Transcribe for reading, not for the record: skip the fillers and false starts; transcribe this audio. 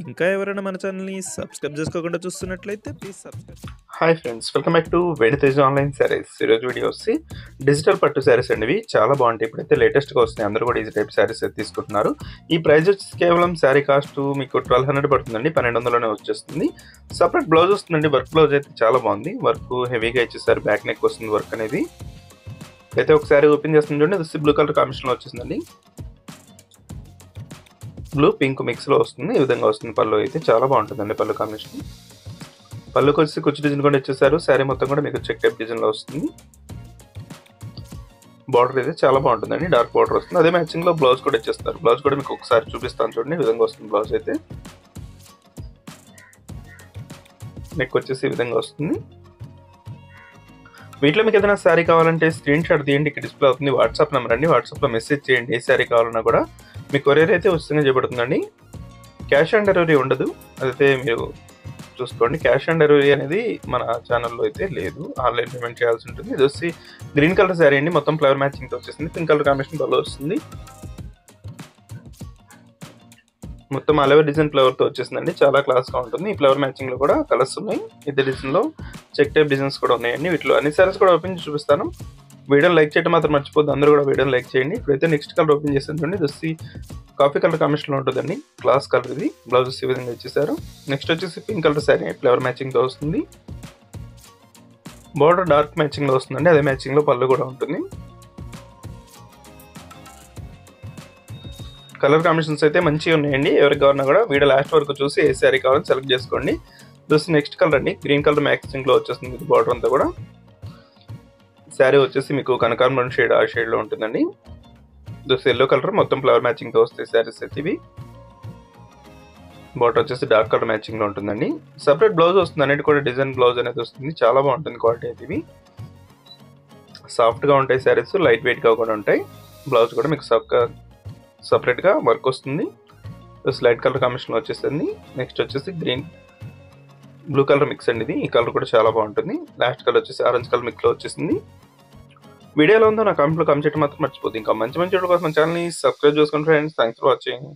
ఇంకా ఎవరైనా మన ఛానల్‌ని సబ్స్క్రైబ్ చేసుకోకుండా చూస్తున్నట్లయితే please subscribe. Hi friends, welcome back to Veditej online sarees. ఈరోజు వీడియో వచ్చి డిజిటల్ పట్టు శారీస్ అండి. ఇవి చాలా బాగుంటాయి. ఇప్పుడైతే లేటెస్ట్గా వస్తున్నాయి. అందరూ కూడా ఈ టైప్ శారీస్ అయితే తీసుకుంటున్నారు. ఈ ప్రైస్ వచ్చి కేవలం శారీ కాస్ట్ మీకు 1200 పడుతుందండి. 1200లోనే వచ్చేస్తుంది. సపరేట్ బ్లౌజ్ వస్తుందండి. వర్క్ బ్లౌజ్ అయితే చాలా బాగుంది. వర్క్ హెవీగా ఇచ్చేసారు. బ్యాక్ నెక్ వస్తుంది వర్క్ అనేది. అయితే ఒక శారీ ఓపెన్ చేస్తుంది చూడండి. అది బ్లూ కలర్ కాంబినేషన్లో వచ్చేసిందండి. బ్లూ పింక్ మిక్స్లో వస్తుంది. ఈ విధంగా వస్తుంది. పళ్ళు అయితే చాలా బాగుంటుందండి. పళ్ళు కాంబినేషన్ పళ్ళుకి వచ్చి కుచ్చు డిజైన్ కూడా ఇచ్చేసారు. శారీ మొత్తం కూడా మీకు చెక్ టైప్ డిజైన్లో వస్తుంది. బార్డర్ అయితే చాలా బాగుంటుందండి. డార్క్ బార్డర్ వస్తుంది. అదే మ్యాచింగ్లో బ్లౌజ్ కూడా ఇచ్చేస్తారు. బ్లౌజ్ కూడా మీకు ఒకసారి చూపిస్తాను చూడండి. ఈ విధంగా వస్తుంది బ్లౌజ్ అయితే. నెక్ వచ్చేసి ఈ విధంగా వస్తుంది. వీటిలో మీకు ఏదైనా శారీ కావాలంటే స్క్రీన్ షాట్ తీయండి. ఇక్కడ డిస్ప్లే అవుతుంది వాట్సాప్ నెంబర్ అండి. వాట్సాప్లో మెసేజ్ చేయండి. ఏ శారీ కావాలన్నా కూడా మీ కొరియర్ అయితే ఉచితంగా చేయబడుతుందండి. క్యాష్ ఆన్ డెలివరీ ఉండదు. అదైతే మీరు చూసుకోండి. క్యాష్ ఆన్ డెలివరీ అనేది మన ఛానల్లో అయితే లేదు. ఆన్లైన్ పేమెంట్ చేయాల్సి ఉంటుంది. ఇది వచ్చి గ్రీన్ కలర్ శారీ అండి. మొత్తం ఫ్లవర్ మ్యాచింగ్తో వచ్చేసింది. పింక్ కలర్ కాంబినేషన్ బలో వస్తుంది. మొత్తం అలవర్ డిజైన్ ఫ్లవర్తో వచ్చేసిందండి. చాలా క్లాస్గా ఉంటుంది. ఈ ఫ్లవర్ మ్యాచింగ్లో కూడా కలర్స్ ఉన్నాయి. ఇద్దరు డిజైన్లో చెక్ టైప్ డిజైన్స్ కూడా ఉన్నాయండి. వీటిలో అన్ని శారీస్ కూడా ఓపెన్ చేసి చూపిస్తాను. వీడియోని లైక్ చేయడం మాత్రం మర్చిపోద్దు. అందరూ కూడా వీడియోని లైక్ చేయండి. ఇప్పుడైతే నెక్స్ట్ కలర్ ఓపెన్ చేస్తాను చూడండి. ఇది వచ్చి కాఫీ కలర్ కాంబినేషన్లో ఉంటుందండి. క్లాస్ కలర్ ఇది. బ్లౌజెస్ ఈ విధంగా ఇచ్చేసారు. నెక్స్ట్ వచ్చేసి పింక్ కలర్ శారీ ఫ్లవర్ మ్యాచింగ్తో వస్తుంది. బార్డర్ డార్క్ మ్యాచింగ్లో వస్తుందండి. అదే మ్యాచింగ్లో పళ్ళు కూడా ఉంటుంది. కలర్ కాంబినేషన్స్ అయితే మంచిగా ఉన్నాయండి. ఎవరికి కావాలన్నా కూడా వీడియో లాస్ట్ వరకు చూసి ఏ శారీ కావాలని సెలెక్ట్ చేసుకోండి. చూసి నెక్స్ట్ కలర్ అండి. గ్రీన్ కలర్ మ్యాచింగ్లో వచ్చేస్తుంది. బార్డర్ అంతా కూడా శారీ వచ్చేసి మీకు కనకాంబరం షేడ్ ఆ షేడ్లో ఉంటుందండి. చూసి ఎల్లో కలర్ మొత్తం ఫ్లవర్ మ్యాచింగ్తో వస్తాయి శారీస్ అయితే ఇవి. బార్డర్ వచ్చేసి డార్క్ కలర్ మ్యాచింగ్లో ఉంటుందండి. సపరేట్ బ్లౌజ్ వస్తుంది. అన్నిటి కూడా డిజైన్ బ్లౌజ్ అనేది వస్తుంది. చాలా బాగుంటుంది క్వాలిటీ అయితే. ఇవి సాఫ్ట్గా ఉంటాయి శారీస్. లైట్ వెయిట్గా కూడా ఉంటాయి. బ్లౌజ్ కూడా మీకు సపరేట్గా వర్క్ వస్తుంది. లైట్ కలర్ కాంబినేషన్లో వచ్చేస్తుంది. నెక్స్ట్ వచ్చేసి బ్లూ కలర్ మిక్స్ అండి ఇది. ఈ కలర్ కూడా చాలా బాగుంటుంది. లాస్ట్ కలర్ వచ్చేసి ఆరెంజ్ కలర్ మిక్స్లో వచ్చేసింది. వీడియోలో ఉందో నా కామెంట్లో కామెంట్ చేయడం మాత్రం మర్చిపోతుంది. ఇంకా మంచి వీడియో కోసం ఛానల్ని సబ్స్క్రైబ్ చేసుకోండి ఫ్రెండ్స్. Thanks for watching.